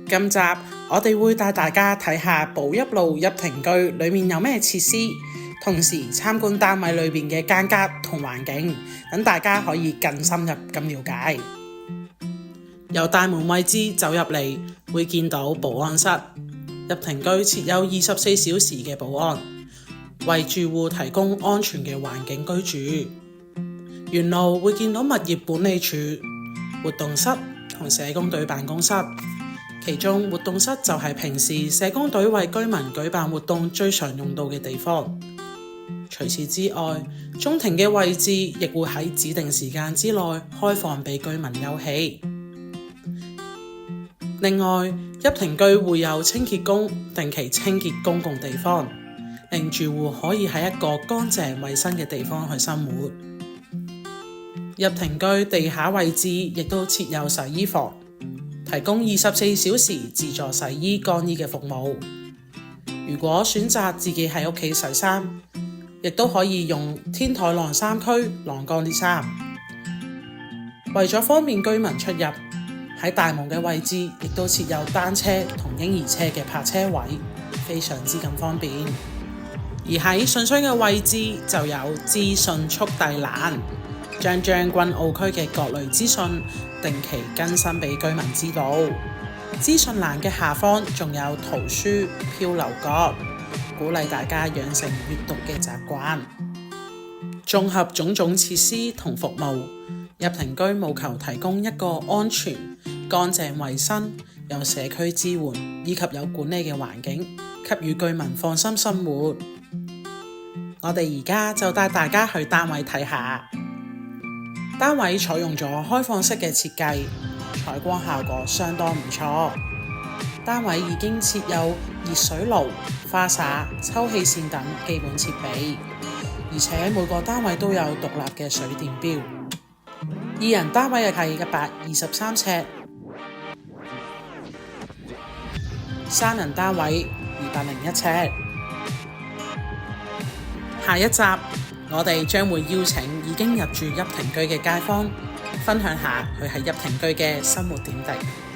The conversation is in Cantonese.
今集我哋會帶大家睇下寶邑路邑庭居裏面有咩設施，同時參觀單位裏面嘅間隔同環境，等大家可以更深入咁了解。由大門位置走入嚟，會見到保安室。邑庭居設有24小時嘅保安，為住戶提供安全嘅環境居住。沿路會見到物業管理處、活動室同社工隊辦公室，其中活動室就係平時社工隊為居民舉辦活動最常用到嘅地方。除此之外，中庭嘅位置亦會喺指定時間之內開放俾居民休憩。另外，邑庭居會有清潔工定期清潔公共地方，令住戶可以喺一個乾淨衛生嘅地方去生活。邑庭居地下位置亦都設有洗衣房，提供24小時自助洗衣乾衣嘅服務。如果選擇自己喺屋企洗衫，亦都可以用天台晾衫區晾乾啲衫。為咗方便居民出入，喺大門嘅位置亦都設有單車同嬰兒車嘅泊車位，非常之咁方便。而喺信箱嘅位置就有資訊速遞欄，將將軍澳區嘅各類資訊定期更新俾居民知道。資訊欄嘅下方仲有圖書漂流角，鼓勵大家養成閱讀嘅習慣。綜合種種設施同服務，邑庭居務求提供一個安全、乾淨衛生、有社區支援以及有管理嘅環境，給予居民放心生活。我哋而家就帶大家去單位睇下。單位採用咗開放式嘅設計，採光效果相當唔錯。單位已經設有熱水爐、花灑、抽氣扇等基本設備，而且每個單位都有獨立嘅水電錶。2人單位係123尺，3人單位201尺。下一集我哋將會邀請已經入住邑庭居嘅街坊，分享下佢喺邑庭居嘅生活點滴。